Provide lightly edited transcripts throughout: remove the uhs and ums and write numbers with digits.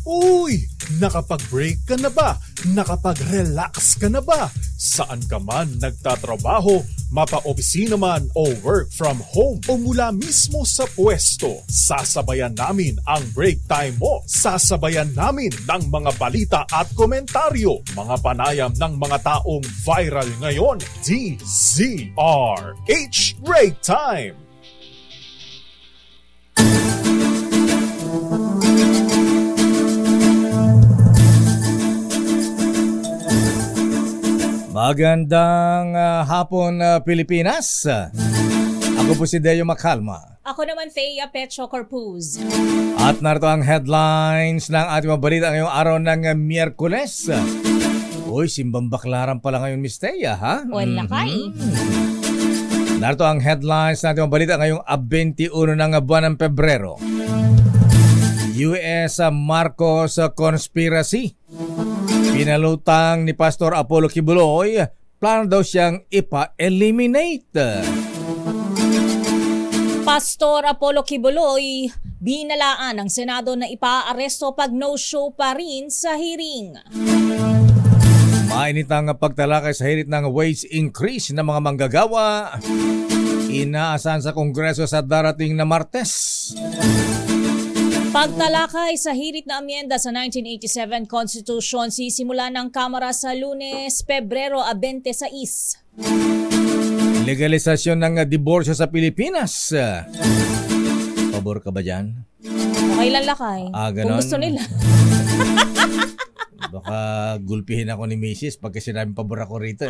Uy! Nakapag-break ka na ba? Nakapag-relax ka na ba? Saan ka man nagtatrabaho, mapa-opisina man o work from home o mula mismo sa pwesto, sasabayan namin ang break time mo. Sasabayan namin ng mga balita at komentaryo, mga panayam ng mga taong viral ngayon. DZRH Break Time! Magandang hapon, Pilipinas. Ako po si Deo Macalma. Ako naman, Thea Petro Corpuz. At narito ang headlines ng ating mga balita ngayong araw ng Miyerkules. Uy, simbang baklaran pala ngayon, Miss Thea, ha? Wala kay. Narito ang headlines ng ating mga balita ngayong 21 ng buwan ng Pebrero. US Marcos Conspiracy. Pinalutang ni Pastor Apollo Kibuloy, plano daw siyang ipa-eliminate. Pastor Apollo Kibuloy, binalaan ng Senado na ipa-aresto pag no-show pa rin sa hearing. Mainit ang pagtalakay sa hirit ng wage increase ng mga manggagawa. Inaasahan sa Kongreso sa darating na Martes. Pagtalakay sa hirit na amyenda sa 1987 Constitution sisimula ng Kamara sa Lunes, Pebrero 26. Legalisasyon ng diborsyo sa Pilipinas. Pabor ka ba dyan? Okay lang lakay. Ganon. Kung gusto nila. Baka gulpihin ako ni Mrs. pagka sinabing pabor ako rito.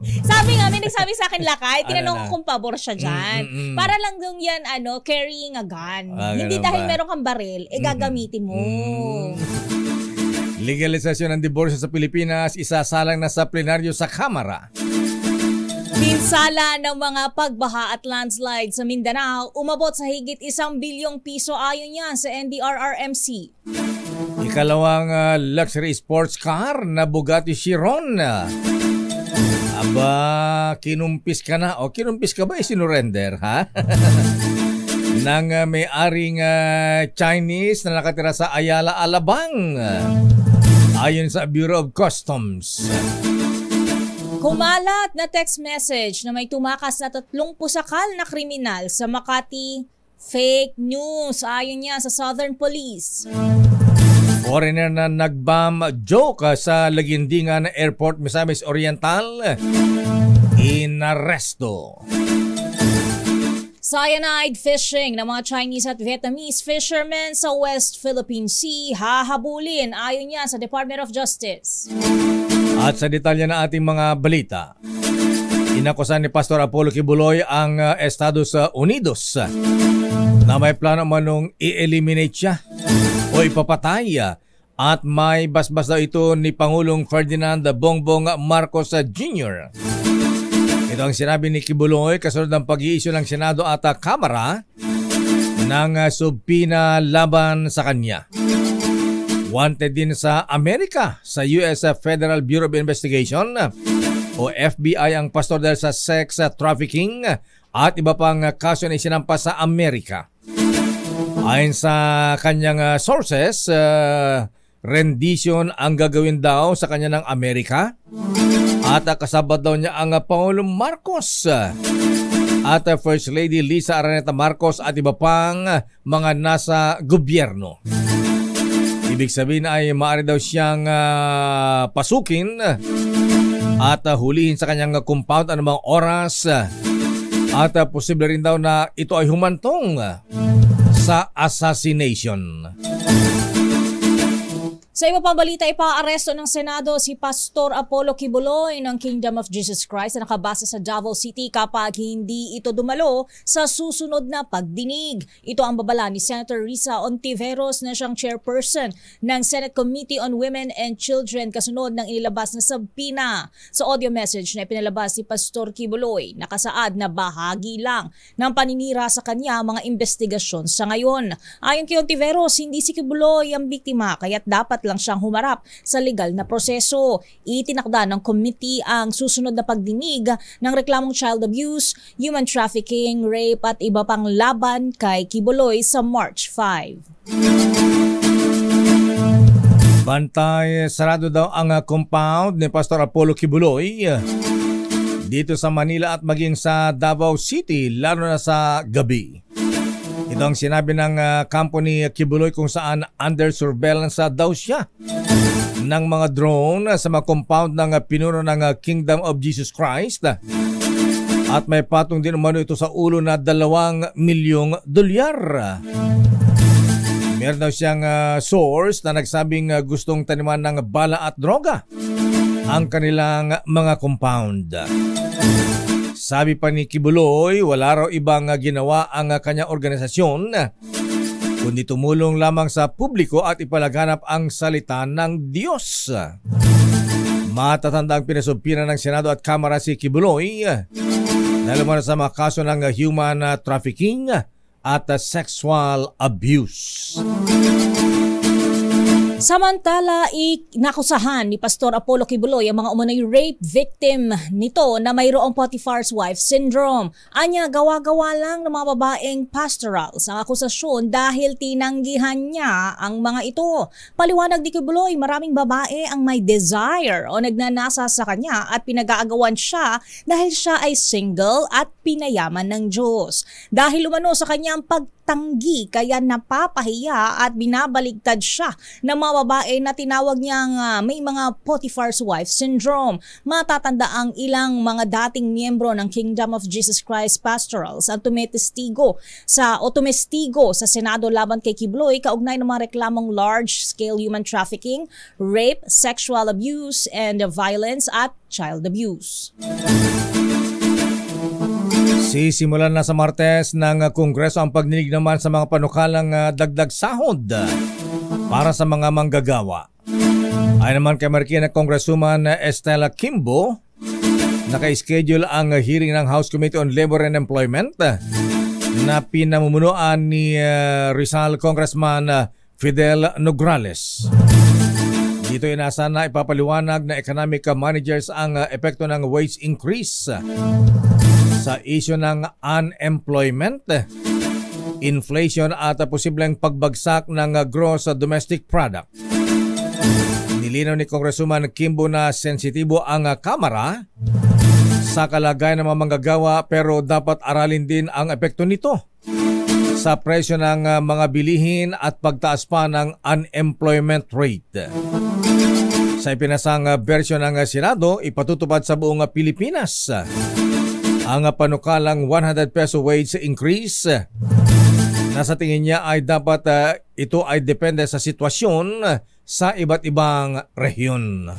Sabi nga, may nagsabi sa akin lakay, tinanong ko kung pabor siya dyan. Para lang yung yan, carrying a gun. Hindi dahil meron kang baril, gagamitin mo. Legalisasyon ng diborsyo sa Pilipinas, isasalang na sa plenaryo sa Kamara. Pinsala ng mga pagbaha at landslide sa Mindanao, umabot sa higit 1 bilyong piso ayon yan sa NDRRMC. Ikalawang luxury sports car na Bugatti Chiron. Aba, kinumpis ka na. O kinumpis ka ba? Sinurrender, ha? Nang may-aring Chinese na nakatira sa Ayala, Alabang. Ayon sa Bureau of Customs. Kumalat na text message na may tumakas na 3 pusakal na kriminal sa Makati. Fake news ayon niya sa Southern Police. Foreigner na nag-bomb joke sa Lagindingan Airport, Misamis Oriental, inaresto. Cyanide fishing ng mga Chinese at Vietnamese fishermen sa West Philippine Sea hahabulin ayon niya sa Department of Justice. At sa detalye na ating mga balita, inakusan ni Pastor Apollo Kibuloy ang Estados Unidos na may plano manong i-eliminate siya o ipapatay at may basbas daw ito ni Pangulong Ferdinand Bongbong Marcos Jr. Ito ang sinabi ni Kibuloy kasunod ng pag-iisyu ng Senado at Kamara ng subpina laban sa kanya. Wanted din sa Amerika sa US Federal Bureau of Investigation o FBI ang pastor dahil sa sex trafficking at iba pang kaso na isinampas sa Amerika. Ayon sa kanyang sources, rendition ang gagawin daw sa kanya ng Amerika at kasabot daw niya ang Pangulong Marcos at First Lady Lisa Araneta Marcos at iba pang mga nasa gobyerno. Ibig sabihin ay maaari daw siyang pasukin at hulihin sa kanyang compound anumang oras at posible rin daw na ito ay humantong sa assassination. Sa iba pang balita, ipaaresto ng Senado si Pastor Apollo Kibuloy ng Kingdom of Jesus Christ na nakabase sa Davao City kapag hindi ito dumalo sa susunod na pagdinig. Ito ang babala ni Senator Risa Ontiveros na siyang chairperson ng Senate Committee on Women and Children kasunod ng inilabas na subpina. Sa audio message na ipinalabas si Pastor Kibuloy, nakasaad na bahagi lang ng paninira sa kanya mga investigasyon sa ngayon. Ayon kay Ontiveros, hindi si Kibuloy ang biktima kaya't dapat lang siyang humarap sa legal na proseso. Itinakda ng committee ang susunod na pagdinig ng reklamong child abuse, human trafficking, rape at iba pang laban kay Kibuloy sa March 5. Bantay, sarado daw ang compound ni Pastor Apollo Kibuloy dito sa Manila at maging sa Davao City, lalo na sa gabi. Ito ang sinabi ng kampo ni Kibuloy kung saan under surveillance daw siya ng mga drone sa mga compound ng pinuno ng Kingdom of Jesus Christ. At may patong din umano ito sa ulo na 2 milyong dolyar. Meron daw siyang source na nagsabing gustong taniman ng bala at droga ang kanilang mga compound. Sabi pa ni Kibuloy, wala raw ibang ginawa ang kanyang organisasyon kundi tumulong lamang sa publiko at ipalaganap ang salita ng Diyos. Matatanda ang pinasumpiran ng Senado at Kamara si Kibuloy dahil naman sa mga kaso ng human trafficking at sexual abuse. Samantala, inakusahan ni Pastor Apollo Kibuloy ang mga umano'y rape victim nito na mayroong Potiphar's wife syndrome. Anya, gawa-gawa lang ng mga babaeng pastorals ang akusasyon dahil tinanggihan niya ang mga ito. Paliwanag ni Kibuloy, maraming babae ang may desire o nagnanasa sa kanya at pinag-aagawan siya dahil siya ay single at pinayaman ng Diyos. Dahil umano sa kanyang pagtanggi, kaya napapahiya at binabaligtad siya ng mga babae na tinawag niyang may mga Potiphar's wife syndrome. Matatanda ang ilang mga dating miyembro ng Kingdom of Jesus Christ Pastorals ang tumestigo sa Senado laban kay Kibuloy kaugnay ng mga reklamong large-scale human trafficking, rape, sexual abuse, and violence at child abuse. Sisimulan na sa Martes ng Kongreso ang pagdinig naman sa mga panukalang dagdag sahod para sa mga manggagawa. Ayon naman kay Marikina Congresswoman Estela Kimbo, naka-schedule ang hearing ng House Committee on Labor and Employment na pinamumunuan ni Rizal Congressman Fidel Nograles. Dito inaasahan na ipapaliwanag na economic managers ang epekto ng wage increase sa issue ng unemployment, inflation at posibleng pagbagsak ng gross domestic product. Nilinaw ni Congresswoman Kimbo na sensitibo ang Kamara sa kalagayan ng mga manggagawa pero dapat aralin din ang epekto nito sa presyo ng mga bilihin at pagtaas pa ng unemployment rate. Sa ipinasang bersyon ng Senado, ipatutupad sa buong Pilipinas ang panukalang 100 peso wage increase na sa tingin niya ay dapat ito ay depende sa sitwasyon sa iba't ibang rehiyon.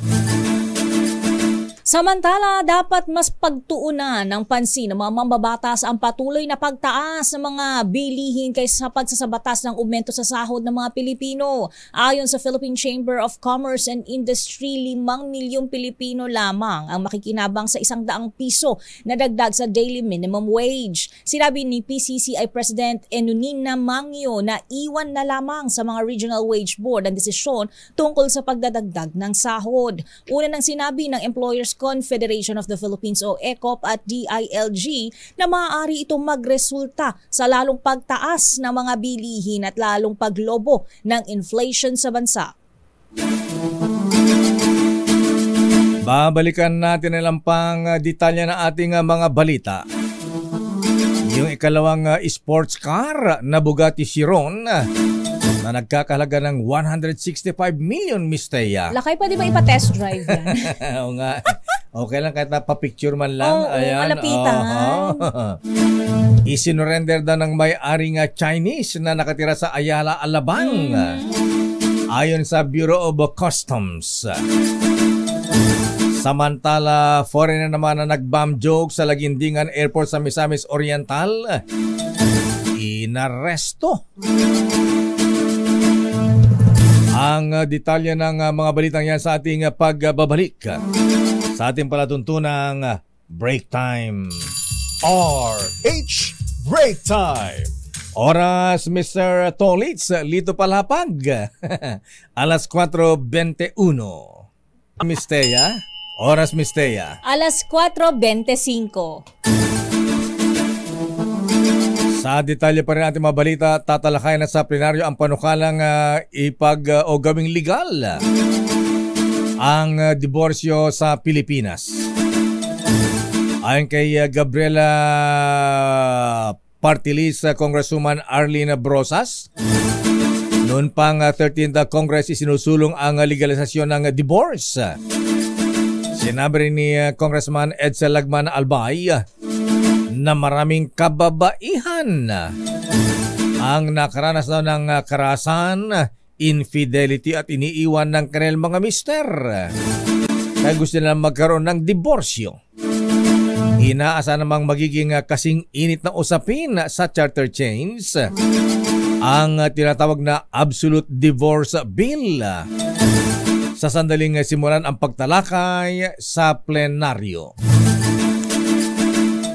Samantala, dapat mas pagtuunan ng pansin ng mga mambabatas ang patuloy na pagtaas ng mga bilihin kaysa sa pagsasabatas ng aumento sa sahod ng mga Pilipino. Ayon sa Philippine Chamber of Commerce and Industry, 5 milyong Pilipino lamang ang makikinabang sa 100 piso na dagdag sa daily minimum wage. Sinabi ni PCCI President Enunina Mangio na iwan na lamang sa mga Regional Wage Board ang desisyon tungkol sa pagdadagdag ng sahod. Una nang sinabi ng Employers Confederation of the Philippines o ECOP at DILG na maaari itong magresulta sa lalong pagtaas ng mga bilihin at lalong paglobo ng inflation sa bansa. Babalikan natin ang pang detalye ng ating mga balita. Yung ikalawang sports car na Bugatti Chiron na nagkakahalaga ng 165 million, Miss Thea. Lakay, pwede ba ipa-test drive yan? Oo nga. Okay lang kahit napapicture man lang. Ayan, malapitan. Isinurrender daw ng may-aring Chinese na nakatira sa Ayala, Alabang. Ayon sa Bureau of Customs. Samantala, foreigner naman na nag-bomb joke sa Lagindingan Airport sa Misamis Oriental, inaresto. Ang detalye ng mga balitang yan sa ating pagbabalik sa ating palatuntunang Break Time. RH Break Time. Oras, Mr. Tolitz, Lito Palapag. Alas 4:21. Miss Thea, oras, Miss Thea. Alas 4:25. Sa detalye pa rin natin mga balita, tatalakayan na sa plenaryo ang panukalang o gawing legal ang diborsyo sa Pilipinas. Ayon kay Gabriela Party List Congresswoman Arlene Brosas, noon pang 13th Congress isinusulong ang legalisasyon ng divorce. Sinabi rin ni Congressman Edsel Lagman Albay na maraming kababaihan ang nakaranas daw ng karahasan, infidelity at iniiwan ng kanilang mga mister. Kaya gusto nila magkaroon ng diborsyo. Inaasa namang magiging kasing init na usapin sa charter chains ang tinatawag na Absolute Divorce Bill sa sandaling simulan ang pagtalakay sa plenaryo.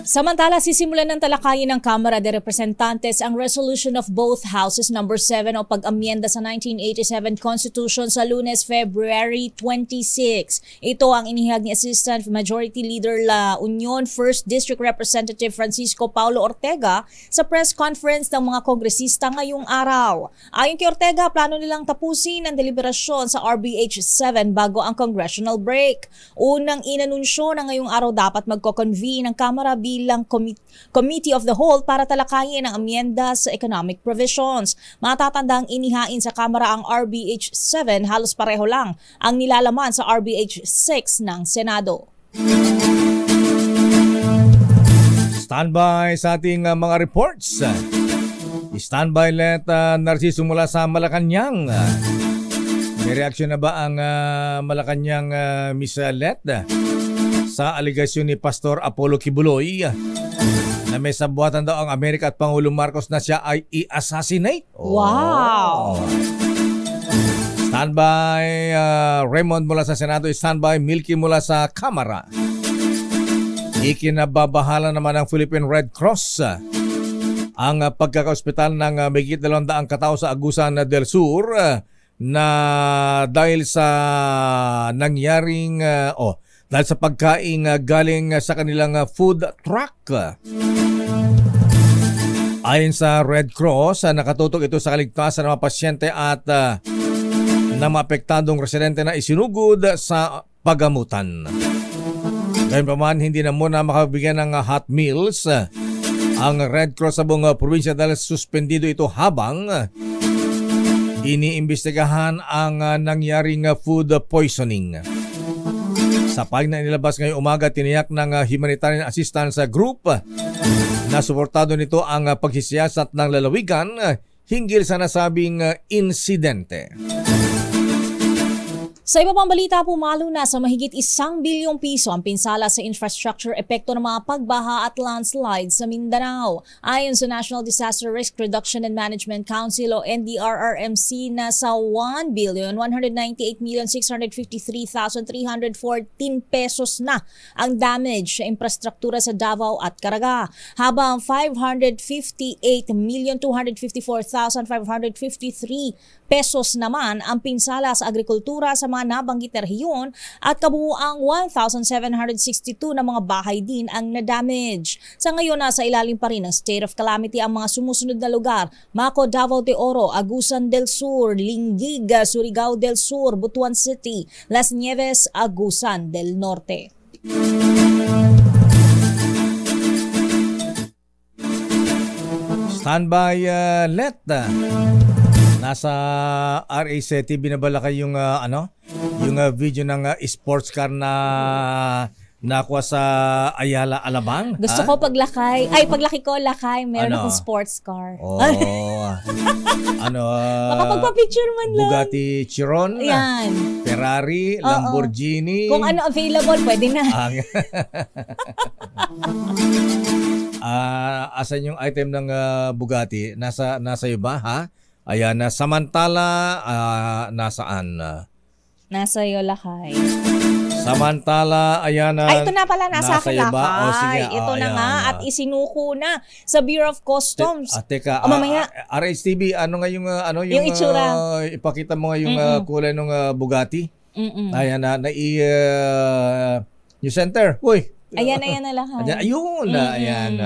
Samantala, sisimulan ng talakayin ng Kamara de Representantes ang resolution of both houses number 7 o pag-amyenda sa 1987 Constitution sa Lunes, February 26. Ito ang inihag ni Assistant Majority Leader La Union 1st District Representative Francisco Paulo Ortega sa press conference ng mga kongresista ngayong araw. Ayon kay Ortega, plano nilang tapusin ang deliberasyon sa RBH 7 bago ang congressional break. Unang inanunsyo na ngayong araw dapat magko-convene ang Kamara bilang Committee of the Whole para talakayin ang amyenda sa economic provisions. Matatandang inihain sa Kamara ang RBH 7, halos pareho lang ang nilalaman sa RBH 6 ng Senado. Standby sa ating mga reports. Standby let Narciso mula sa Malacanang. May reaksyon na ba ang Malacanang Miss Let sa aligasyon ni Pastor Apollo Kibuloy na may sabuatan daw ang Amerika at Pangulong Marcos na siya ay i-assassinate? Wow! Standby Raymond mula sa Senado, standby Milky mula sa Kamara. Ikinababahala naman ng Philippine Red Cross ang pagkakaospital ng mahigit 200 katao sa Agusan del Sur na dahil sa nangyaring dahil sa pagkain galing sa kanilang food truck. Ayon sa Red Cross, nakatutok ito sa kaligtasan ng mga pasyente at ng mga apektadong residente na isinugod sa pagamutan. Gayunpaman, hindi na muna makabigyan ng hot meals ang Red Cross sa buong probinsya dahil suspendido ito habang iniimbestigahan ang nangyaring food poisoning. Sa pagina nilabas ngayong umaga, tiniyak ng Humanitarian Assistance Group na suportado nito ang pagsisiyasat ng lalawigan hinggil sa nasabing insidente. Sa iba pang balita, pumalo na sa mahigit 1 bilyong piso ang pinsala sa infrastructure epekto ng mga pagbaha at landslides sa Mindanao. Ayon sa National Disaster Risk Reduction and Management Council o NDRRMC, nasa 1,198,653,314 pesos na ang damage sa infrastruktura sa Davao at Caraga, habang 558,254,553 pesos naman ang pinsala sa agrikultura sa mga nabanggit na rehiyon at kabuuang 1,762 na mga bahay din ang na-damage. Sa ngayon, nasa ilalim pa rin ng state of calamity ang mga sumusunod na lugar: Maco, Davao de Oro, Agusan del Sur, Linguig, Surigao del Sur, Butuan City, Las Nieves, Agusan del Norte. Standby let nasa RAC TV na bala kayong yung video ng sports car na nakuha sa Ayala, Alabang. Gusto ko paglaki ko, meron akong sports car. Oh, makapagpa-picture man lang. Bugatti Chiron, yan. Ferrari, Lamborghini. Kung ano available, pwede na. Asan yung item ng Bugatti? Nasa iyo ba, ha? Ayan, samantala, nasaan? Nasa iyo, lakay. Samantala, ayan. Ito na pala, nasa akin, lakay. Ito na ayan, nga, at isinuko na sa Bureau of Customs. Teka, mamaya. RHTV, ano nga yung itsura? Ipakita mo nga yung kulay ng Bugatti. Ayan, New Center. Uy. Ayan na, lakay. Ayun, ayan.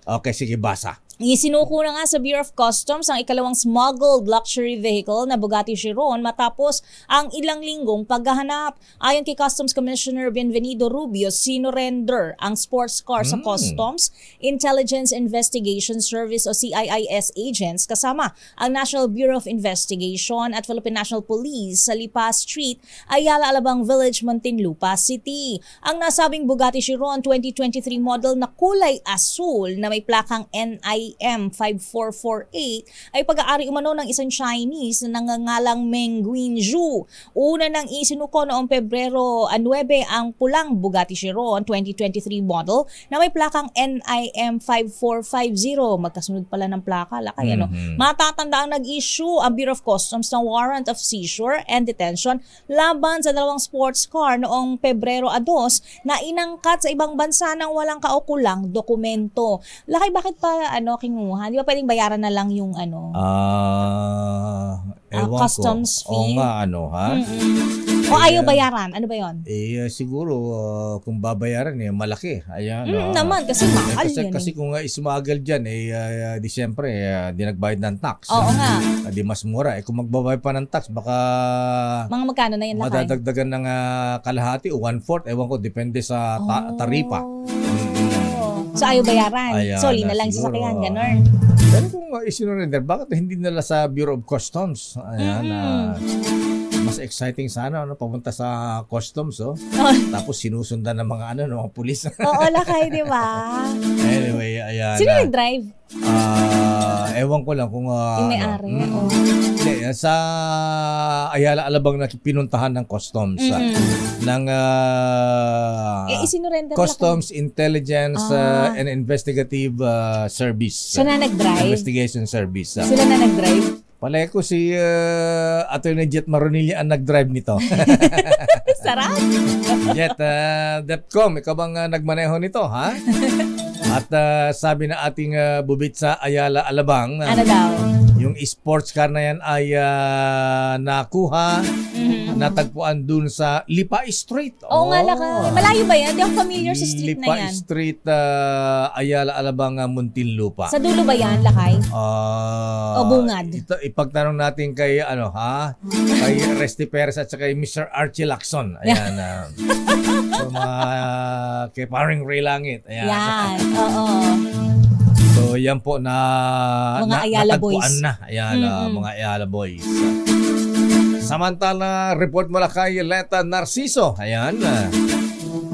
Okay, sige, basa. Isinuko na nga sa Bureau of Customs ang ikalawang smuggled luxury vehicle na Bugatti Chiron matapos ang ilang linggong paghahanap. Ayon kay Customs Commissioner Bienvenido Rubio, sinurrender ang sports car sa Customs Intelligence Investigation Service o CIIS agents kasama ang National Bureau of Investigation at Philippine National Police sa Lipa Street, Ayala Alabang Village, Muntinlupa City. Ang nasabing Bugatti Chiron 2023 model na kulay asul na may plakang NIM 5448 ay pag-aari umano ng isang Chinese na nangangalang Meng Guinju. Una nang isinuko noong Pebrero 9 ang pulang Bugatti Chiron 2023 model na may plakang NIM 5450. Magkasunod pala ng plaka, lakay ano. Matatanda ang nag-issue ang Bureau of Customs ng warrant of seizure and detention laban sa dalawang sports car noong Pebrero 2 na inangkat sa ibang bansa ng walang kaukulang dokumento. Lakay, bakit pa kinuha? Di ba pwedeng bayaran na lang yung Ewan customs ko. fee? Oo nga, ha? O ayaw bayaran? Ano ba yon? Siguro, kung babayaran, malaki. Ayan. Naman, kasi mahal yan. Kasi kung ismagal dyan, di siyempre, di nagbayad ng tax. Oo nga. Di mas mura. Kung magbabayad pa ng tax, baka Mga magkano na yan, lakay? madadagdagan ng kalahati o 1/4. Ewan ko, depende sa taripa. So ayaw bayaran. Ayan, Soli na lang siguro, sasakyan, ganun. Pero kung isinurrender, bakit hindi nila sa Bureau of Customs? Ayan, mas exciting sana, papunta sa customs, tapos sinusundan ng mga mga pulis. Oo, lakay, di ba? Anyway, ayan. Sino nag-drive? Ewan ko lang kung Yung may-ari. Hindi, sa Ayala Alabang na pinuntahan ng customs ng Isinorender Customs Intelligence and Investigative Service. Siya na nag-drive? Investigation Service. Sila na nag-drive? Palay ko si Atty. Jet Maronilla ang nag-drive nito. Sarap! Jet, Depcom, ikaw bang nagmaneho nito, ha? At sabi na ating bubit sa Ayala Alabang, Ano daw? yung sports car na yan ay nakuha, natagpuan dun sa Lipa Street. Oo nga, lakay. Malayo ba yan? Di ako familiar sa street Lipa na yan. Street, Ayala Alabang, Muntinlupa. Sa dulo ba yan, lakay? O bungad? Ipagtanong natin kay kay Resty Perez at saka kay Mr. Archie Lacson. Ayan. So, kay Paring Ray Langit. Ayan. Yan, oo. So yan po na Mga Ayala natagpuan Boys. na. Ayan, mga Ayala Boys. Samantala, report mula kay Leta Narciso. Ayan.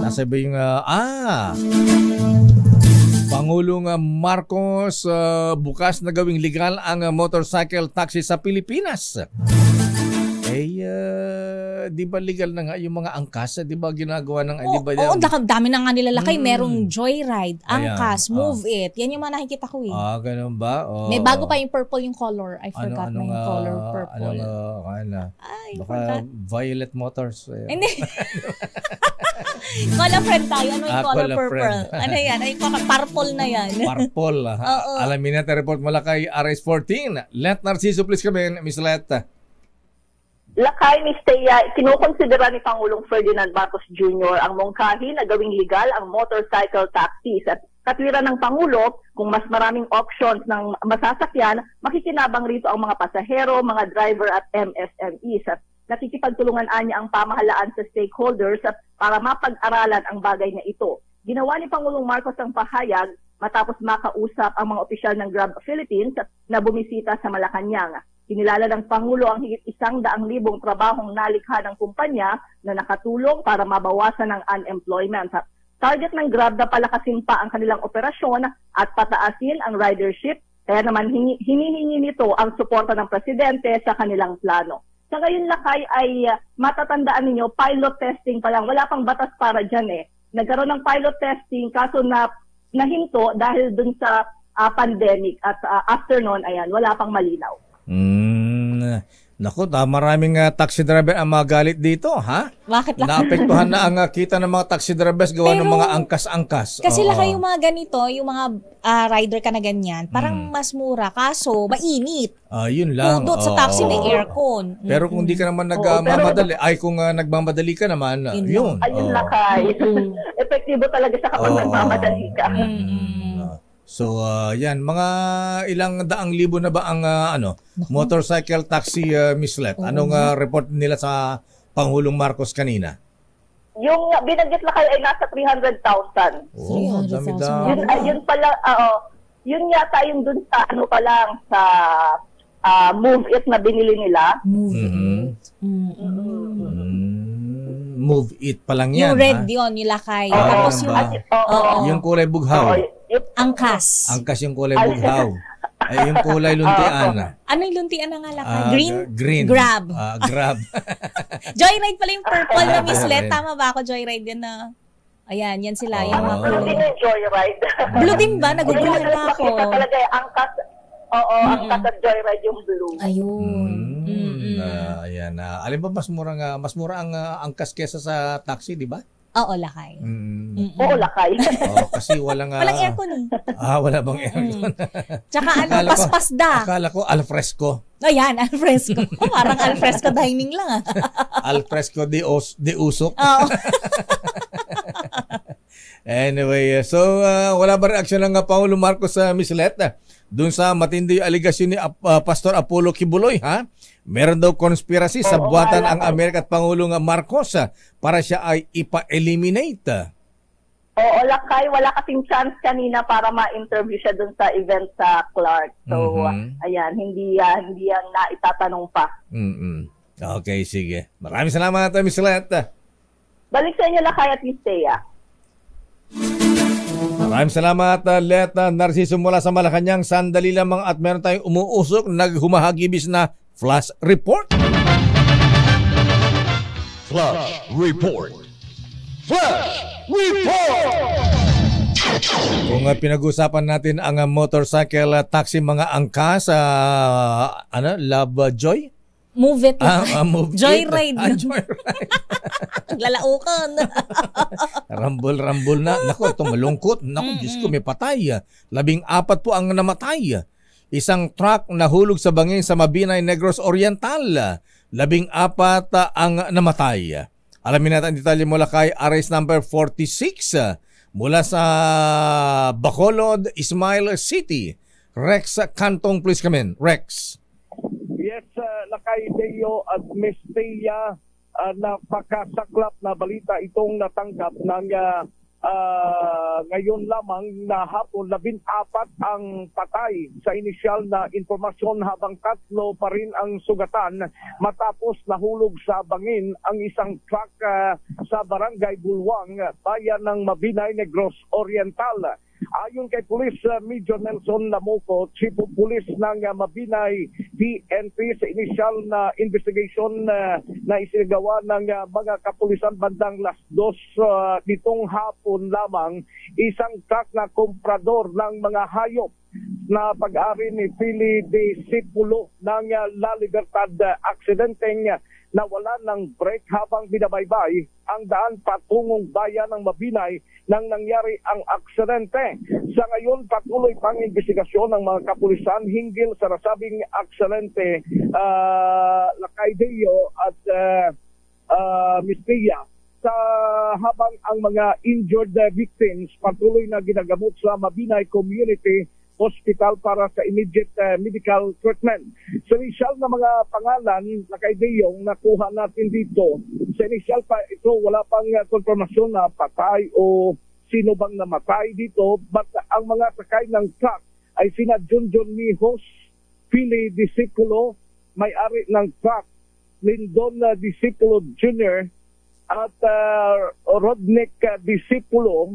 Nasa ba yung Pangulong Marcos bukas na gawing legal ang motorcycle taxi sa Pilipinas. Di ba legal na nga yung mga angkas? Di ba ginagawa ng... Oo, dami na nga nilalakay. Merong Joyride, angkas, Ayan. Move It. Yan yung mga nakikita ko eh. Ganun ba? May bago pa yung purple yung color. I forgot na yung color purple. Ay, Baka forgot. Violet Motors. Hindi. Color friend tayo. Ano yung color color purple? friend. Ano yan? Ano yung purple na yan? Purple. Alamin natin report mula kay RS14. Let Narciso, please come in. Miss Let. Lakay, Ms. Thea, kinukonsidera ni Pangulong Ferdinand Marcos Jr. ang mungkahi na gawing legal ang motorcycle taxis at katwiran ng Pangulo kung mas maraming options ng masasakyan, makikinabang rito ang mga pasahero, mga driver at MSMEs at nakikipagtulungan niya ang pamahalaan sa stakeholders at para mapag-aralan ang bagay na ito. Ginawa ni Pangulong Marcos ang pahayag matapos makausap ang mga opisyal ng Grab Philippines na bumisita sa Malacanang. Kinilala ng Pangulo ang higit 100,000 trabahong nalikha ng kumpanya na nakatulong para mabawasan ang unemployment. Target ng Grab na palakasin pa ang kanilang operasyon at pataasin ang ridership, kaya naman hinihingi nito ang suporta ng Presidente sa kanilang plano. Sa ngayon, Lakay, ay matatandaan ninyo, pilot testing pa lang. Wala pang batas para dyan eh. Nagkaroon ng pilot testing kaso na nahinto dahil dun sa pandemic at after nun, ayan, wala pang malinaw. Naku, maraming taxi driver ang magalit dito, ha? Bakit lang? Naapektuhan na ang kita ng mga taxi drivers gawa ng mga angkas-angkas. Kasi lakay yung mga ganito, yung mga rider ka na ganyan, parang mas mura, kaso mainit. Yun lang. Pudot sa taxi may aircon. Pero kung di ka naman nagmamadali, kung nagmamadali ka naman, yun. Ayun, Lakay. Epektibo talaga sa kapag nagmamadali ka. So yan, mga ilang daang libo na ba ang motorcycle taxi, Miss Let? Anong report nila sa Pangulong Marcos kanina? Yung binanggit lakay ay nasa 300,000. Oh, 300,000. dami-dami. Yun pala, yun yata yung dun sa ano pa lang, sa Move It na binili nila. Move Mhm. it. Move it pa lang yan. Yung red ha? yun, yung lakay. Ah, Tapos ganun yung ba? Oo. Yung kulay bughaw. angkas. Angkas yung kulay bughaw. Ay, yung kulay luntian. Ano yung luntian na nga lakay? Ah, Green? green. Grab. Grab. Joyride pala yung purple na Miss Let. Joyride. Tama ba ako? Joyride yan na. Ayan, yan sila. Yung mga Blue din kulay. yung Joyride. Blue din ba? Nagugulat na ako. Makita talaga yung angkas. Oo, angkas at Joyride yung blue. Ayun. Ayan. Alin ba mas mura ang angkas kesa sa taxi, di ba? Oo, lakay. Oo, lakay. Kasi walang Walang aircon eh. wala bang aircon. Tsaka ano, Akala ko- paspasda. Akala ko alfresco. Ayan, alfresco. Parang alfresco dining lang ah. Alfresco de usok. Oo. Anyway, so wala ba reaksyon ng Pangulo Marcos sa Miss Let? Doon sa matindi aligasyon ni Pastor Apollo Kibuloy, ha? Meron daw conspiracy sa buwatan ang Amerika at Pangulong Marcos para siya ay ipa-eliminate. Oo, lakay. Wala kasing chance kanina para ma-interview siya dun sa event sa Clark. So, ayan, hindi yan naitatanong pa. Okay, sige. Maraming salamat, Miss Let. Balik sa inyo, lakay at Miss Thea. Maraming salamat, Let Narciso mula sa Malacanang. Sandali lamang at meron tayong umuusok, naghumahagibis na Flash Report. Flash Report. Flash Report! Kung pinag-usapan natin ang motorcycle taxi mga angkas, Love Joy? Move it. Move Joyride. Joyride. Naglalaukan. Rambol na. Naku, ito malungkot. Naku, Diyos ko, may patay. 14 po ang namatay. Isang truck nahulog sa bangin sa Mabinay, Negros Oriental. 14 ang namatay. Alamin natin ang detalye mula kay Arrest number 46 mula sa Bacolod, Ismail City. Rex Cantong, please come in. Rex. Yes, Lakay Deo at Miss Thea, napakasaklap na balita itong natanggap ng ngayon lamang na hapon. 14 ang patay sa inisyal na informasyon habang 3 pa rin ang sugatan matapos nahulog sa bangin ang isang truck sa Barangay Bulwang, bayan ng Mabinay, Negros Oriental. Ayon kay Police Major Nelson Lamoco, Chief of Police ng Mabinay PNP, sa initial na investigation na isinagawa ng mga kapulisan bandang 2:00 nitong hapon lamang, isang truck na komprador ng mga hayop na pag-ari ni Pili Disipulo ng La Libertad, aksidenteng nawala ng brake habang binabaybay ang daan patungong bayan ng Mabinay nang nangyari ang aksidente. Sa ngayon, patuloy pang investigasyon ng mga kapulisan hinggil sa nasabing aksidente, Lakay Deo at Miss Thea. Habang ang mga injured victims patuloy na ginagamot sa Mabinay Community Hospital para sa immediate medical treatment. Sa initial na mga pangalan na kay Deyong nakuha natin dito, sa initial pa ito wala pang konfirmasyon na patay o sino bang namatay dito, but ang mga sakay ng truck ay sina Junjun Mijos, Pili Disipulo, may-ari ng truck, Lindon Disipulo Jr. at Rodnick Disipulo,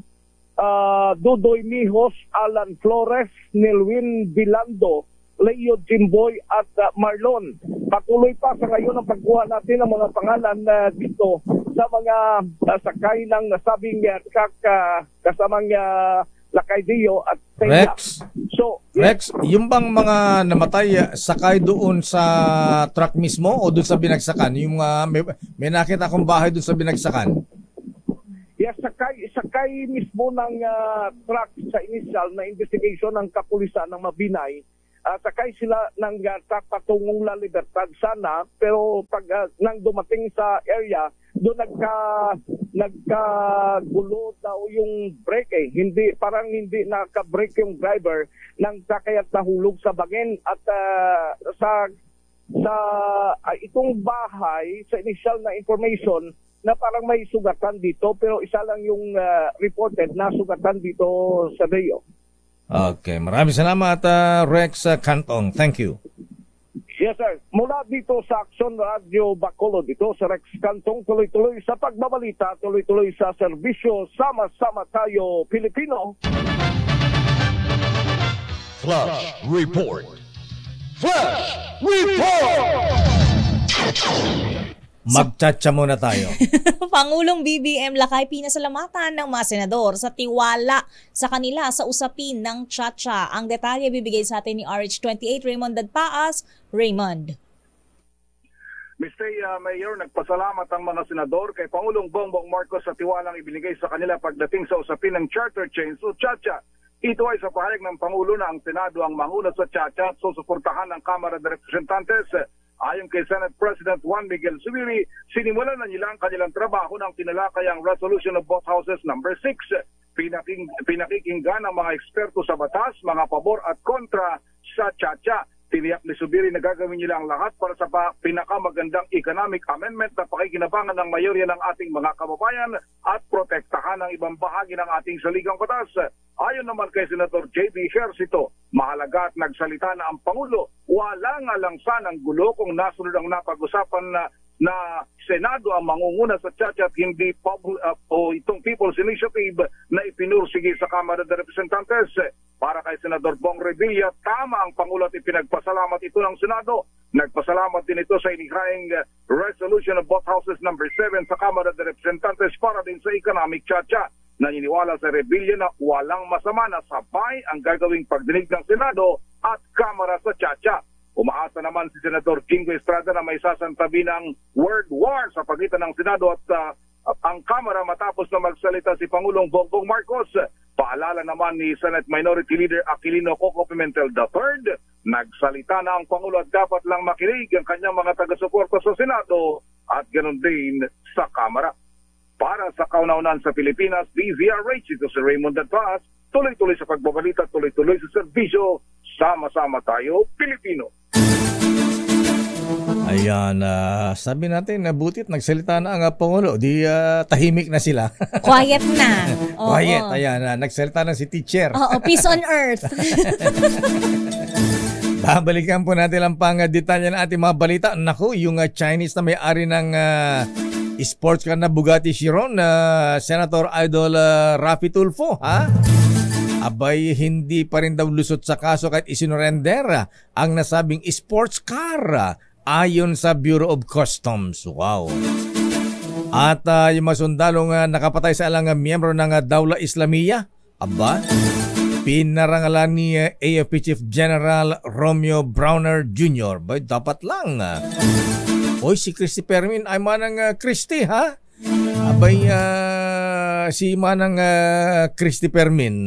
Dudoy Mijos, Alan Flores, Nilwin Bilando, Leo Jimboy at Marlon. Patuloy pa sa ngayon ang pagkuha natin ng mga pangalan dito sa mga sakay ng nasabing truck kasamang Lakay Deo at Thea. Rex, So, Rex, yung bang mga namatay sakay doon sa truck mismo o doon sa binagsakan? Yung may nakita akong bahay doon sa binagsakan. yes, sakay mismo ng truck sa initial na investigation ng kapulisan ng Mabinay sakay sila ng patungong La Libertad sana, pero pag nang dumating sa area, doon nagkagulo daw yung brake parang hindi naka-brake yung driver nang kaya't nahulog sa bangin at sa itong bahay, sa initial na information na parang may sugatan dito, pero isa lang yung reported na sugatan dito sa Rio. Okay, maraming salamat Rex Cantong. Thank you. Yes, sir. Mula dito sa Action Radio Bacolod, dito sa Rex Cantong, tuloy-tuloy sa pagbabalita, tuloy-tuloy sa serbisyo, sama-sama tayo, Pilipino. Flash Report. Flash Report! Magtsatsa muna tayo. Pangulong BBM Lakay pinasalamatan ng mga senador sa tiwala sa kanila sa usapin ng Chacha. Ang detalye bibigay sa atin ni RH28 Raymond Dadpaas. Raymond. Mr. Mayor, nagpasalamat ang mga senador kay Pangulong Bongbong Marcos sa tiwalang ibinigay sa kanila pagdating sa usapin ng charter change o Chacha. Ito ay sa pahayag ng Pangulo na ang Senado ang manguna sa Chacha at susuportahan ng Kamara de Representantes. Ayon kay Senate President Juan Miguel Zubiri, sinimulan na nila ang kanilang trabaho ng tinalakayang Resolution of Both Houses No. 6. Pinakikinggan ng mga eksperto sa batas, mga pabor at kontra sa Chacha. Tiniyak ni Zubiri na gagawin nila ang lahat para sa pinakamagandang economic amendment na pakikinabangan ng mayorya ng ating mga kababayan at protektahan ang ibang bahagi ng ating saligang batas. Ayon naman kay Senator J.B. Ejercito, mahalaga at nagsalita na ang Pangulo, wala nga lang sanang gulo kung nasunod ang napag-usapan na Senado ang mangunguna sa Chacha at hindi itong People's Initiative na ipinursige sa Kamara de Representantes. Para kay Senador Bong Revilla, tama ang Pangulo at ipinagpasalamat ito ng Senado. Nagpasalamat din ito sa inihaing Resolution of Both Houses No. 7 sa Kamara de Representantes para din sa economic Chacha. Naniniwala sa Revilla na walang masama na sabay ang gagawing pagdinig ng Senado at Kamara sa Chacha. Umaasa naman si Senador Jingo Estrada na may sasantabi ng word war sa pagitan ng Senado at ang Kamara matapos na magsalita si Pangulong Bongbong Marcos. Paalala naman ni Senate Minority Leader Aquilino Coco Pimentel III, nagsalita na ang Pangulo at dapat lang makinig ang kanyang mga taga-suporta sa Senado at ganoon din sa Kamara. Para sa kauna-unan sa Pilipinas, DZRH, ito si Raymond Dadpaas, tuloy-tuloy sa pagbabalita, tuloy-tuloy sa serbisyo, sama-sama tayo, Pilipino. Ayan, sabi natin na butit nagsalita na ang Pangulo, di tahimik na sila. Quiet na. Oo. Quiet, ayan, nagsalita na si teacher. Oo, peace on earth. Babalikan po natin ang detalye ng ating mga balita. Naku, yung Chinese na may-ari ng sports car na Bugatti Chiron, Senator Idol Raffy Tulfo, ha? Abay, hindi pa rin daw lusot sa kaso kahit isinurrender ang nasabing sports car ayon sa Bureau of Customs. Wow. At yung mga sundalong nakapatay sa alang miyembro ng Dawla Islamiyah, aba, pinarangalan ni AFP Chief General Romeo Browner Jr. Ba, dapat lang. Oy, si Christy Permin ay manang Christy, ha? Abay, si manang Christy Permin.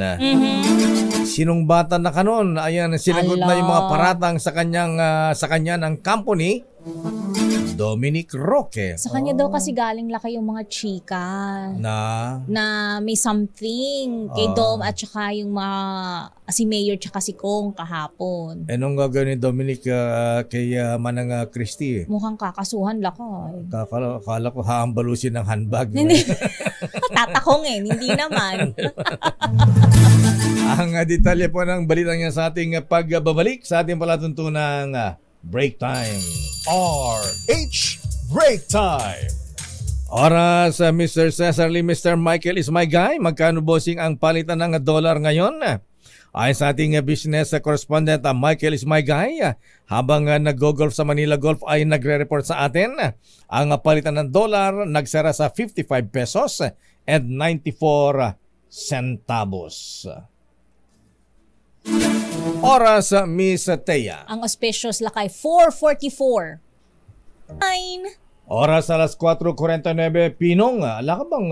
Sinong bata na kanon? Ayan, sinagot na yung mga paratang sa kanya ng company, Dominic Roque. Sa kanya daw kasi galing laki yung mga chika. Na may something kay Dom at saka yung mga si Mayor tsaka si Kong kahapon. Anong gagawin ni Dominic kay manang Christy? Mukhang kakasuhan lakay. Akala ko haambalusin ng handbag. Tatakong hindi naman. Ang detalye po ng balita niya sa ating pagbabalik sa ating palatuntunang Break Time. RH Break Time. Oras, Mr. Cesar Lee, Mr. Michael is my guy. Magkano bossing ang palitan ng dollar ngayon? Ayon sa ating business correspondent, Michael is my guy. Habang nag-golf sa Manila Golf ay nagre-report sa atin, ang palitan ng dollar nagsara sa 55 pesos and 94 centavos. Oras, Miss Thea. Ang auspicious lakay, 4:44. 9. Oras alas 4:49, Pinong. Ala ka bang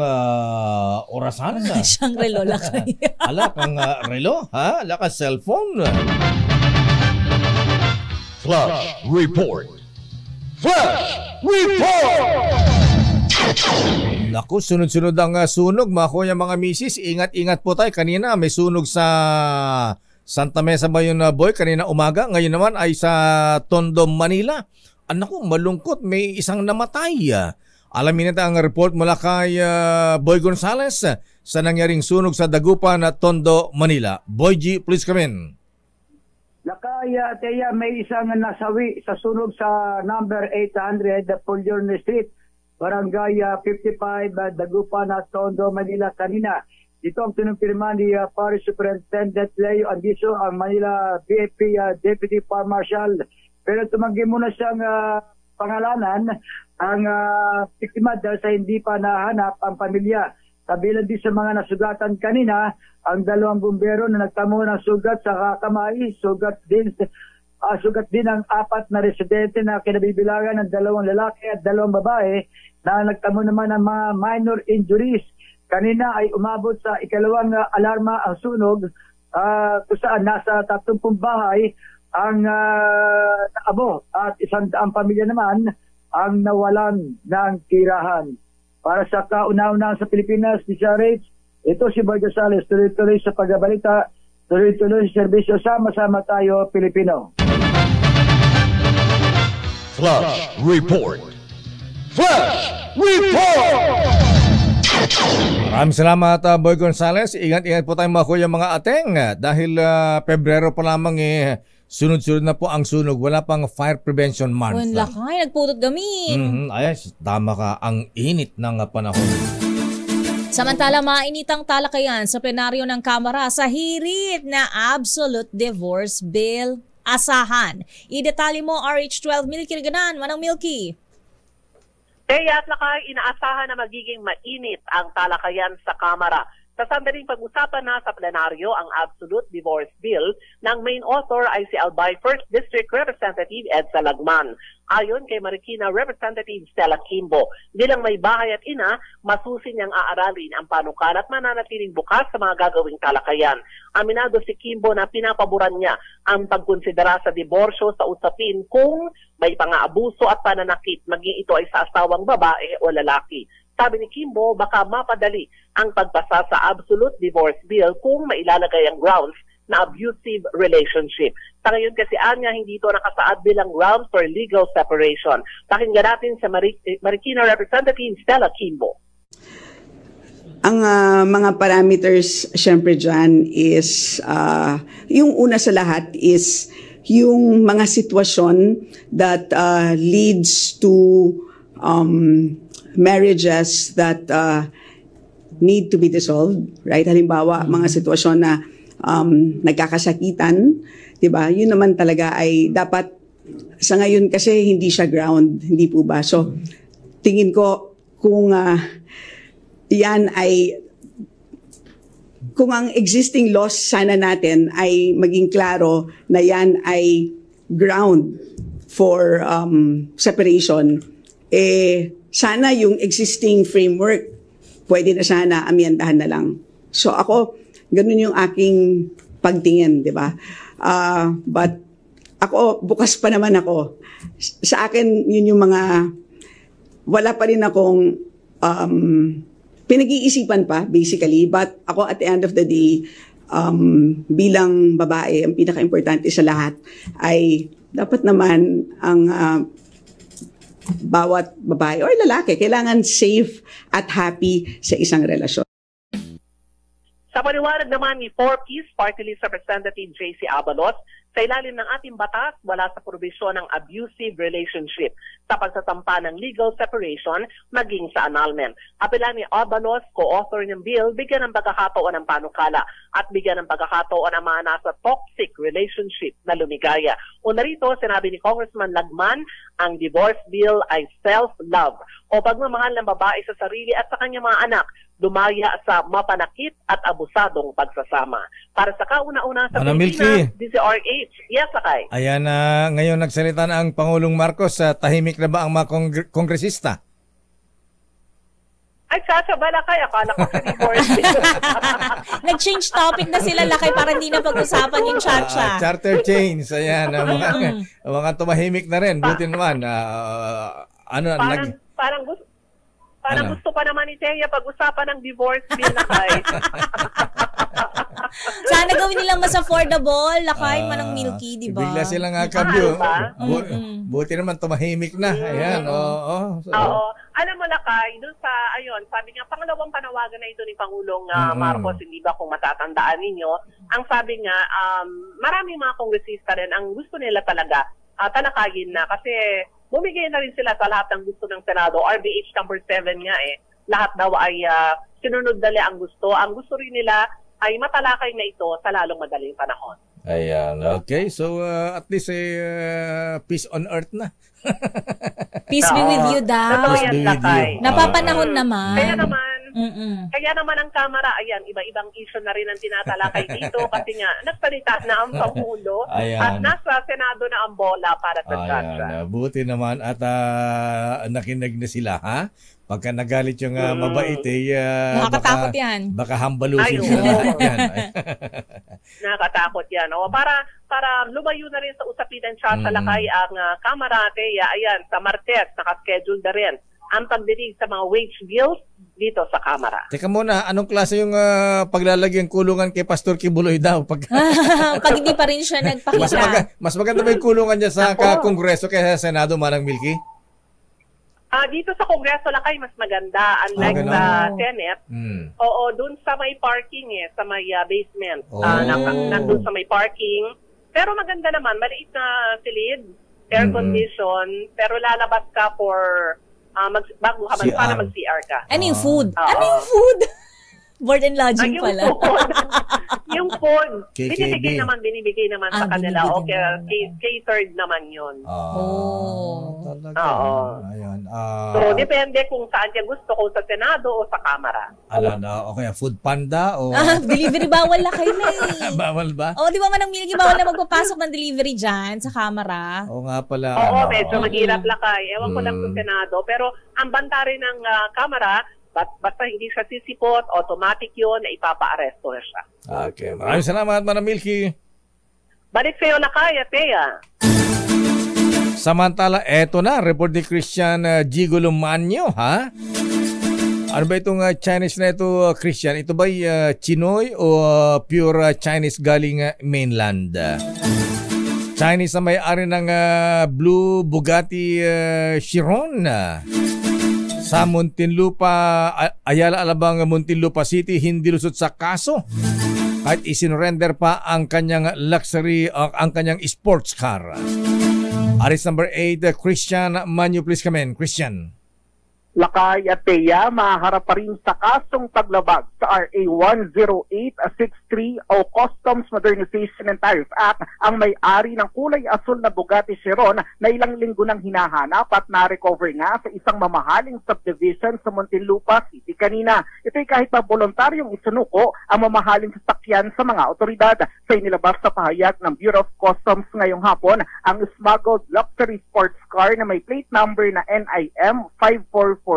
orasan? Siyang relo lakay. Ala kang relo? Ha? Ala ka cellphone? Flash Report. Flash Report! Naku, sunod-sunod ang sunog, mga kuya, mga misis. Ingat-ingat po tayo. Kanina may sunog sa Santa Mesa ba yun, boy? Kanina umaga. Ngayon naman ay sa Tondo, Manila. Naku, malungkot. May isang namatay. Alamin natin ang report mula kay Boy Gonzales sa nangyaring sunog sa Dagupan, Tondo, Manila. Boy G, please come in. Lakaya, Teya, may isang nasawi sa sunog sa number 800 Puljorne Street, Barangay 55, Dagupan, Tondo, Manila kanina. Ito ang tinumpirma ni Parish Superintendent Leo Andiso, ang Manila BFP Deputy Fire Marshal. Pero tumanggi muna siyang pangalanan ang biktima dahil sa hindi pa nahanap ang pamilya. Kabilang din sa mga nasugatan kanina, ang 2 bumbero na nagtamo ng sugat sa kamay, sugat din ang 4 na residente na kinabibilangan ng 2 lalaki at 2 babae na nagtamo naman ng mga minor injuries. Kanina ay umabot sa ikalawang alarma ang sunog kung saan nasa 30 bahay ang naabo at 100 pamilya naman ang nawalan ng tirahan. Para sa kauna-una sa Pilipinas, ni Rage, ito si Boy Gonzales, tuloy-tuloy sa pagbabalita, tuloy-tuloy sa serbisyo, sama-sama tayo, Pilipino. Flash Report! Flash Report! Maraming salamat, Boy Gonzales. Ingat-ingat po tayo, mga kuya, mga ateng. Dahil Pebrero pa lamang sunod-sunod na po ang sunog. Wala pang fire prevention month. Wala ka, nagputot gamin. Ayos, tama ka. Ang init ng panahon. Samantala, mainitang talakayan sa plenaryo ng Kamara sa hirit na Absolute Divorce Bill. Asahan. Idetalye mo, RH12, Milky Reganan. Manang Milky. Kaya at lakay, inaasahan na magiging mainit ang talakayan sa Kamara. Sa sandaling pag-usapan na sa plenaryo ang Absolute Divorce Bill ng main author ay si Albay 1st District Representative Edsa Lagman. Ayon kay Marikina Representative Stella Kimbo, bilang may bahay at ina, masusin niyang aaralin ang panukala at mananatiling bukas sa mga gagawing talakayan. Aminado si Kimbo na pinapaboran niya ang pagkonsidera sa diborsyo sa usapin kung may pang-aabuso at pananakit, maging ito ay sa asawang babae o lalaki. Sabi ni Kimbo, baka mapadali ang pagpasa sa Absolute Divorce Bill kung mailalagay ang grounds na abusive relationship. Sa ngayon kasi anya, hindi ito nakasaad bilang grounds for legal separation. Pakinggan natin sa Marikina Representative Stella Kimbo. Ang mga parameters syempre dyan is, yung una sa lahat is yung mga sitwasyon that leads to marriages that need to be dissolved, right? Halimbawa, mga sitwasyon na nagkakasakitan, 'di ba? Yun naman talaga ay dapat sa ngayon kasi hindi siya ground, hindi po ba? So, tingin ko kung yan ay kung ang existing laws sana natin ay maging klaro na yan ay ground for separation, sana yung existing framework pwede na sana amyendahan na lang. So ako, ganun yung aking pagtingin, di ba? But ako, bukas pa naman ako. Sa akin, yun yung mga, wala pa rin akong pinag-iisipan pa, basically. But ako, at the end of the day, bilang babae, ang pinaka-importante sa lahat ay dapat naman ang bawat babae o lalaki kailangan safe at happy sa isang relasyon. Sa paliwanag naman ni 4Ps Party List Representative JC Abalos, sa ilalim ng ating batas, wala sa probisyon ng abusive relationship sa pagsasampa ng legal separation maging sa annulment. Apela ni Abalos, co-author ng bill, bigyan ng pagkakataon ng panukala at bigyan ng pagkakataon ang mga nasa toxic relationship na lumigaya. Una rito, sinabi ni Congressman Lagman, ang divorce bill ay self-love o pagmamahal ng babae sa sarili at sa kanyang mga anak, dumaya sa mapanakit at abusadong pagsasama. Para sa kauna-una sa Pilipinas, DZRH, yes, Sakay. Ayan na, ngayon nagsalita na ang Pangulong Marcos. Tahimik na ba ang mga kongresista? Ay, Chacha ba Lakay? Akala ko si divorce bill. Nag-change topic na sila, Lakay, para hindi na pag-usapan yung Chacha. Charter chains, ayan. Mga tumahimik na rin. Buti naman. Parang gusto pa naman ni Thea pag-usapan ng divorce bill, Lakay. Sana gawin nilang mas affordable, Lakay, manang Milky, di ba? Bigla silang kabyo. Mahal Buti naman tumahimik na. Ayan, oo. Oo. Alam mo, Lakay, dun sa, sabi nga, pangalawang panawagan na ito ni Pangulong Marcos, hindi ba kung matatandaan ninyo, ang sabi nga, maraming mga kongresista rin, ang gusto nila talaga, talakayin na, kasi bumigay na rin sila sa lahat ng gusto ng Senado. RBH number 7 nga lahat daw ay sinunod dali ang gusto. Ang gusto rin nila ay matalakay na ito sa lalong madaling panahon. Ayan, okay. So, at least peace on earth na. Peace be with you daw. Totoo yan, Lakay. Napapanahon naman. Kaya naman ang Kamara, ayan, iba-ibang issue na rin ang tinatalakay dito kasi nga, nagsalita na ang Pangulo at nasa Senado na ang bola para sa Chacha. Buti naman at nakinig na sila, ha? Pagka nagalit yung mabait, nakakatakot yan. Baka hambalusin sila lahat yan. Nakakatakot yan. O, para lumayo na rin sa usapin ng Chacha, Lakay, ang Kamara, ayan, sa Martes, nakaschedule na rin ang pagdinig sa mga wage bills dito sa Kamara. Teka muna, anong klase yung paglalagyan kulungan kay Pastor Kibuloy daw? Pag hindi pa rin siya nagpakita. Mas maganda ba yung kulungan niya sa Kongreso kaysa sa Senado, Manang Milky? Dito sa Kongreso, Lakay, mas maganda. Unlike sa Senate, oo, dun sa may parking sa may basement. Nandun sa may parking. Pero maganda naman, maliit na silid, air condition, pero lalabas ka for bago ka man, para mag-CR ka. Ano yung food? Ano yung food? Board and lodging pala. Yung food. KKB. Binibigay naman sa kanila. Okay, catered naman yun. Talaga. Ayan. So, depende kung saan niya gusto, kung sa Senado o sa Kamara. Okay, Food Panda o... Delivery bawal na kayo na Bawal ba? Di ba Manang Milky, bawal na magpapasok ng delivery dyan sa Kamara? Oo nga pala. Oo, medyo mahirap, Lakay. Ewan ko lang sa Senado. Pero ang banta rin ng Kamara, basta hindi siya sisipot, automatic yun, na ipapa-aresto na siya. Okay. Maraming salamat, Manang Milky. Balik sa'yo, Lakay, Thea. Samantala, eto na, report ni Christian Gigolo Manyo, ha? Ano ba itong Chinese na ito, Christian? Ito ba Chinoy o pure Chinese galing mainland? Chinese na may-ari ng Blue Bugatti Chiron sa Muntinlupa, Ayala Alabang, Muntinlupa City, hindi lusot sa kaso kahit isinurrender pa ang kanyang luxury, ang kanyang sports car. Arrest number 8, Christian Manyo, please come in. Christian. Lakay at Thea, maharap pa rin sa kasong paglabag sa RA 10863 o Customs Modernization and Tariff Act ang may-ari ng kulay asul na Bugatti Chiron na ilang linggo nang hinahanap at na-recover nga sa isang mamahaling subdivision sa Muntinlupa City kanina. Ito'y kahit pa voluntaryong isunuko ang mamahaling sasakyan sa mga otoridad. Sa inilabas sa pahayag ng Bureau of Customs ngayong hapon, ang smuggled luxury sports car na may plate number na NIM 5448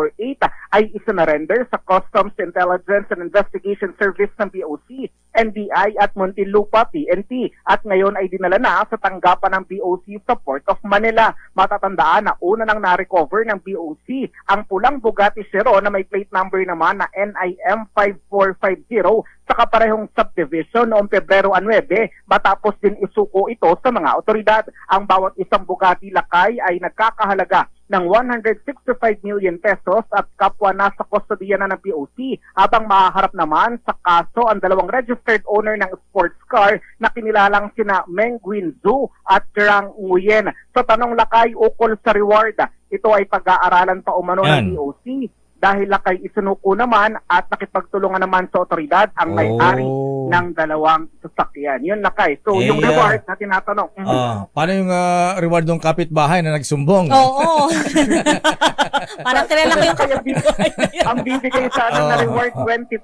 ay isinurrender sa Customs Intelligence and Investigation Service ng BOC, NBI at Muntinlupa PNP at ngayon ay dinala na sa tanggapan ng BOC sa Port of Manila. Matatandaan na una nang na-recover ng BOC ang pulang Bugatti Chiron na may plate number naman na NIM 5450 sa kaparehong subdivision noong Pebrero 9 matapos din isuko ito sa mga otoridad. Ang bawat isang Bugatti, Lakay, ay nagkakahalaga ng 165 million pesos at kapwa nasa kustodiya na ng POC habang mahaharap naman sa kaso ang dalawang registered owner ng sports car na kinilalang sina Meng Guinzu at Zhang Nguyen. Sa tanong, Lakay, ukol sa reward, ito ay pag-aaralan pa umano ng POC dahil Lakay isunuko naman at nakipagtulungan naman sa otoridad ang may-ari ng dalawang sasakyan. Yun, Lakay. So, yung reward na tinatanong. Paano yung reward ng kapitbahay na nagsumbong? Oo. Parang kilala ko yung ang bibigay sa atin na reward 20%.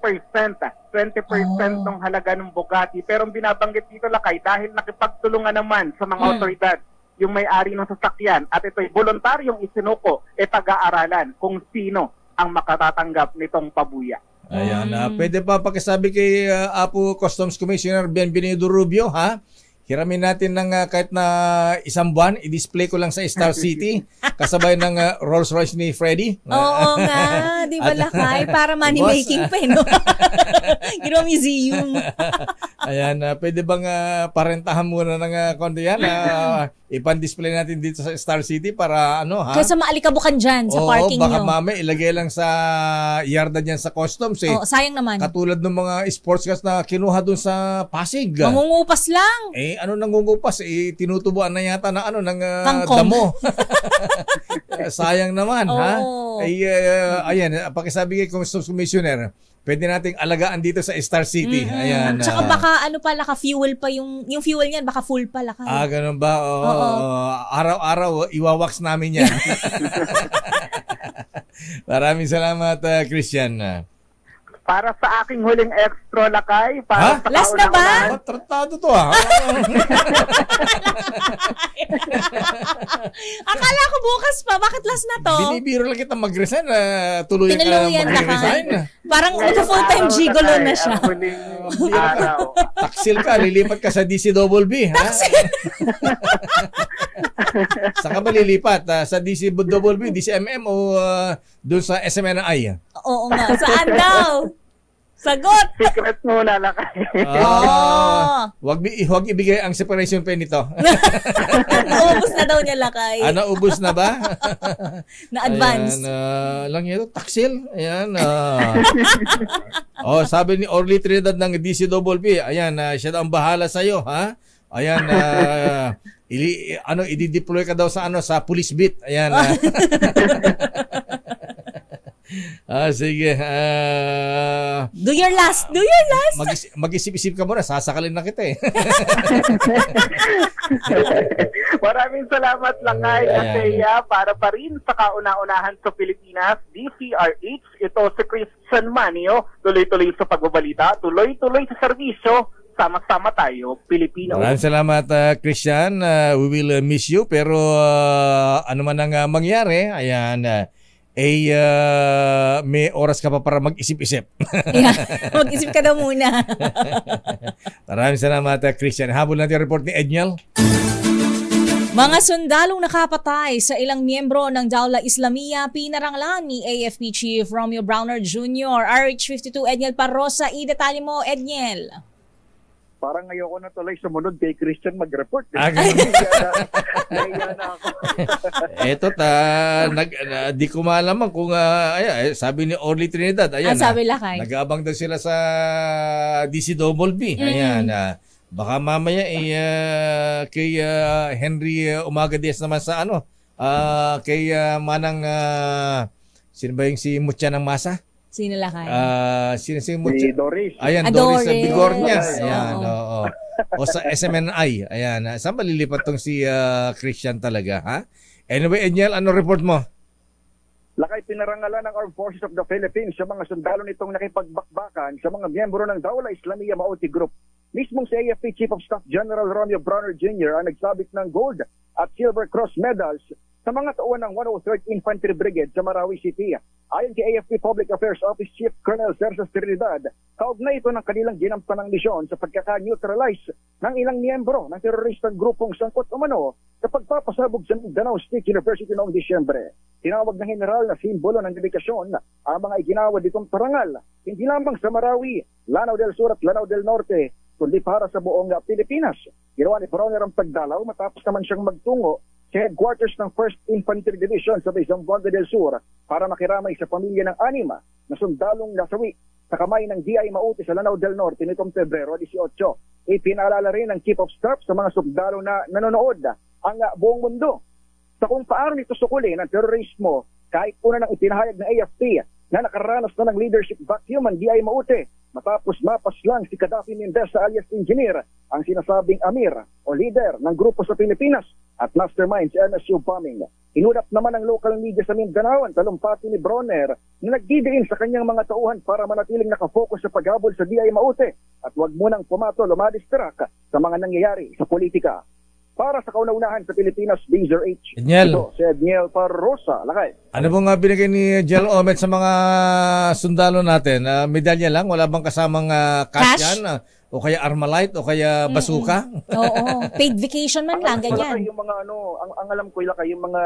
20% ng halaga ng Bugatti. Pero ang binabanggit dito, Lakay, dahil nakipagtulungan naman sa mga otoridad yung may-ari ng sasakyan at ito'y voluntaryong isinuko, pag-aaralan kung sino ang makatatanggap nitong pabuya. Ayan, pwede pa pakisabi kay Apo Customs Commissioner Bienvenido Rubio, ha? Hiramin natin ng kahit na isang buwan, i-display ko lang sa Star City, kasabay ng Rolls Royce ni Freddy. Oo nga, di ba Lakay? Para money making pa, no? Ginawa museum. Ayan, pwede bang parentahan muna ng konti yan? Ipan-display natin dito sa Star City para ano, ha? Kaysa maalikabukan dyan sa parking baka nyo. mami ilagay lang sa yarda dyan sa customs eh. Sayang naman. Katulad ng mga sports cars na kinuha dun sa Pasig. Mangungupas lang. Ano nangungupas? Tinutubuan na yata ng ng damo. Sayang naman, ha? Ayan, pakisabi kay Customs Commissioner, pwede nating alagaan dito sa Star City. Ayan. Tsaka baka pala ka-fuel pa yung fuel niyan, baka full pala ka. Ganun ba? Araw-araw iwawax namin yan. Maraming salamat, Christian. Para sa aking huling extra, Lakay. Para sa last na ba? Tratado to, ha? Akala ko bukas pa. Bakit last na to? Binibiro lang kita mag-resign. Tuluyan ka na mag-resign. Parang full-time gigolo na siya. Huling araw. Taksil ka. Lilipat ka sa DCWB. Taksil? Saan ka ba lilipat? Sa DCWB, DCMM o doon sa SMNI? Oo nga. Saan daw? Sagot! Secret muna, Lakay. Huwag ibigay ang separation pay nito. Naubos na daw niya, Lakay. Naubos na ba? Na-advance. Ayan, lang yun. Taksil. Ayan. Sabi ni Orly Trinidad ng DCWB, ayan, siya daw ang bahala sa'yo, ha? Ayan, i-deploy ka daw sa police beat. Ayan. Sige. Do your last. Mag-isip-isip ka muna. Sasakalin na kita eh. Maraming salamat lang kay Ateya para pa rin sa kauna-unahan sa Pilipinas, DCRH. Ito si Christian Manio. Tuloy-tuloy sa pagbabalita, tuloy-tuloy sa serbisyo. Sama-sama tayo, Pilipino. Maraming salamat, Christian. We will miss you. Pero ano man ang mangyari, ayan, may oras ka pa para mag-isip-isip. Mag-isip ka daw muna. Maraming salamat, Christian. Habol natin yung report ni Edniel. Mga sundalong nakapatay sa ilang miyembro ng Dawla Islamiyya pinaranglan ni AFP Chief Romeo Browner Jr. RH52 Edniel Parrosa. Detalye mo, Edniel. Parang ayoko na tuloy sumunod kay Christian mag-report. Eto di ko malaman kung sabi ni Orly Trinidad, ayan, sabi Lakay. nag-aabang daw sila sa DCWB. Ayan, baka mamaya kay Henry Umaga Diaz naman sa kay Manang sino ba yung si Mutya ng Masa? Sino Lakay? Si Doris. Ayan, Doris Bigornia. Ayan, oo. O sa SMNI. Ayan, saan malilipat tong si Christian talaga, ha? Anyway, Edniel, ano report mo? Lakay, pinarangalan ng Armed Forces of the Philippines sa mga sundalo nitong nakipagbakbakan sa mga miyembro ng Dawla Islamiyya Maoti Group. Mismong si AFP Chief of Staff General Romeo Browner Jr. ang nagsabit ng Gold at Silver Cross medals sa mga tauhan ng 103rd Infantry Brigade sa Marawi City. Ayon kay AFP Public Affairs Office Chief Colonel Sergio Trinidad, kaugnay ito ng kanilang ginampanang misyon sa pagkaka-neutralize ng ilang miyembro ng teroristang grupong sangkot umano sa pagpapasabog sa Mindanao State University noong Disyembre. Tinawag ng general na simbolo ng dedikasyon ang mga iginawa ditong parangal, hindi lamang sa Marawi, Lanao del Sur at Lanao del Norte, kundi para sa buong Pilipinas. Ginawa ni Browner ang pagdalaw matapos naman siyang magtungo sa headquarters ng 1st Infantry Division sa Zamboanga del Sur para makiramay sa pamilya ng 6 na sundalong nasawi sa kamay ng DI Maute sa Lanao del Norte nitong Pebrero 18. Ipinaalala rin ng Chief of Staff sa mga sundalo na nanonood ang buong mundo sa kung paano nito sukulin ang terorismo kahit una nang ipinahayag ng AFP na nakaranas na ng leadership vacuum ang DI Maute matapos mapaslang si Gaddafi Mendesa alias Engineer, ang sinasabing Amir o leader ng grupo sa Pilipinas at mastermind sa MSU bombing. Inulap naman ng local media sa Mindanao ang talumpati ni Browner na nagdidiin sa kanyang mga tauhan para manatiling nakafocus sa paghabol sa DI Maute at huwag munang pumatol o madistract sa mga nangyayari sa politika. para sa kauna-unahan sa Pilipinas, Baser H. Edniel. Ito, si Edniel Parrosa. Lakay. Ano bang binigay ni Jel Omet sa mga sundalo natin? Medalya lang? Wala bang kasamang cash yan? O kaya Armalite? O kaya Bazooka? Oo. Paid vacation man lang, ganyan. Yung mga ang alam ko Lakay, yung mga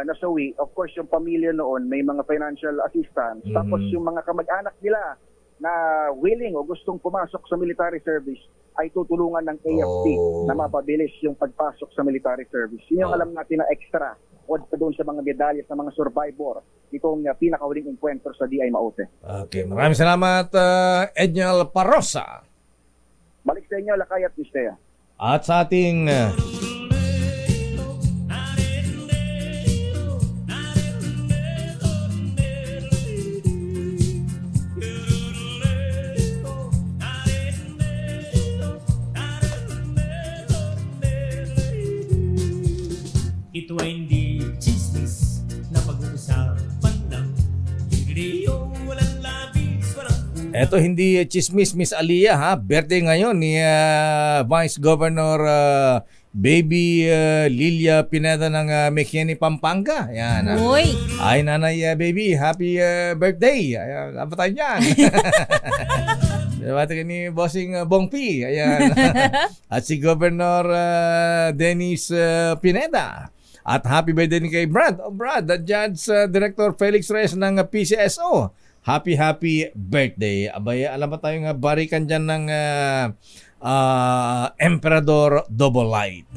nasawi, of course, yung pamilya noon, may mga financial assistance. Tapos yung mga kamag-anak nila na willing o gustong pumasok sa military service, ay tutulungan ng AFP na mapabilis yung pagpasok sa military service. Yun yung alam natin na extra o doon sa mga medalya sa mga survivor itong pinakahuling encuentro sa DI Maute. Okay, maraming salamat Edniel Parrosa. Balik sa inyo, Lakay at Mistea. At sa ating ito ay hindi chismis na pag-uusapan lang. Walang labis, walang... Eto hindi chismis, Miss Aliyah ha. Birthday ngayon ni Vice Governor Baby Lilia Pineda ng Mekini, Pampanga. Yan. Uy! Ay nanay baby, happy birthday. Ayan, apa tayo dyan? Binabati ka ni Bossing Bong P. Ayan. At si Governor Dennis Pineda. At happy birthday ni kay Brad. Brad, the Judge Director Felix Reyes ng PCSO. Happy birthday. Abay, alam ba tayong barikan dyan ng Emperador Double Light.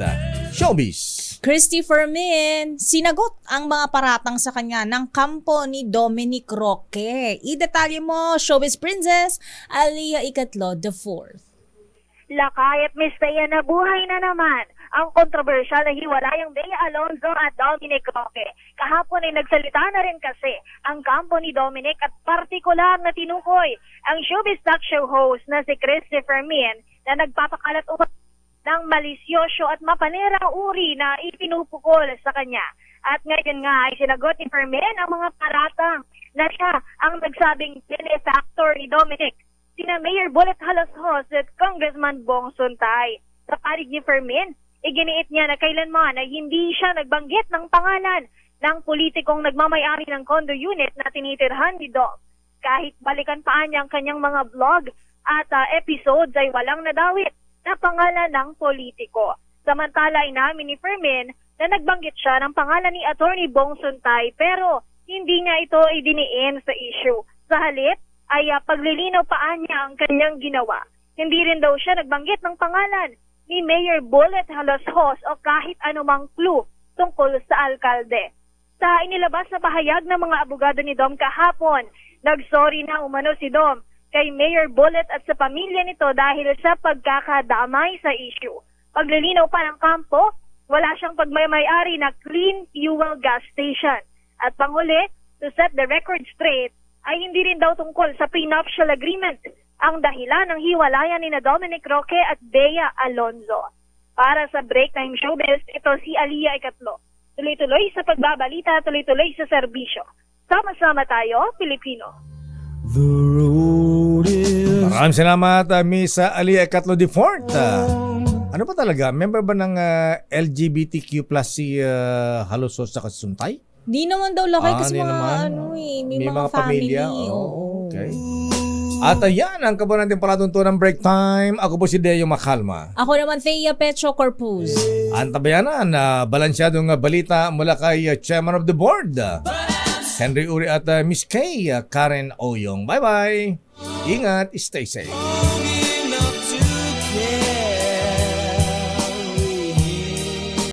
Showbiz. Christy Fermin, sinagot ang mga paratang sa kanya ng kampo ni Dominic Roque. I-detalye mo, Showbiz Princess, Aliyah Ikatlo IV. Lakay at Mistea, na buhay na naman ang kontrobersyal na hiwalayang Bea Alonzo at Dominic Roque. Kahapon ay nagsalita na rin kasi ang kampo ni Dominic at partikular na tinukoy ang showbiz talk show host na si Christy Fermin na nagpapakalat ng malisyosyo at mapanerang uri na ipinupukol sa kanya. At ngayon nga ay sinagot ni Fermin ang mga paratang na siya ang nagsabing benefactor ni Dominic, sina Mayor Bullet Halos-Hos at Congressman Bong Suntay. Sa panig ni Fermin, iginiit niya na kailanman ay hindi siya nagbanggit ng pangalan ng politikong nagmamayari ng condo unit na tinitirhan ni Dom. Kahit balikan pa niya ang kanyang mga vlog at episodes ay walang nadawit na pangalan ng politiko. Samantala inamin ni Fermin na nagbanggit siya ng pangalan ni Attorney Bong Suntay pero hindi niya ito idiniin sa issue. Sa halip ay paglilinaw pa niya ang kanyang ginawa. Hindi rin daw siya nagbanggit ng pangalan ni Mayor Bullet Halos-Hos o kahit anumang clue tungkol sa alkalde. Sa inilabas na pahayag ng mga abogado ni Dom kahapon, nagsorry na umano si Dom kay Mayor Bullet at sa pamilya nito dahil sa pagkakadamay sa issue. Paglilinaw pa ng kampo, wala siyang pagmamayari na clean fuel gas station. At panghuli, to set the record straight, ay hindi rin daw tungkol sa prenuptial agreement ang dahilan ng hiwalayan ni na Dominic Roque at Bea Alonzo. Para sa Breaktime Showbiz, ito si Aliyah Ikatlo. Tuloy-tuloy sa pagbabalita, tuloy-tuloy sa serbisyo. Sama-sama tayo, Pilipino. Maraming salamat, Miss Aliyah Ikatlo IV. Ano pa talaga? Member ba ng LGBTQ plus si Halos-Hos sa Suntay? Di naman daw lakay kasi mga may mga family. pamilya. Oh, okay. At ayan, ang kabuo natin palatuntunan ng break time. Ako po si Deo Makalma. Ako naman, Thea Petro Corpus. Antabayanan na balansyadong balita mula kay Chairman of the Board, Henry Uri at Miss Kay Karen Oyong. Bye-bye. Ingat, stay safe.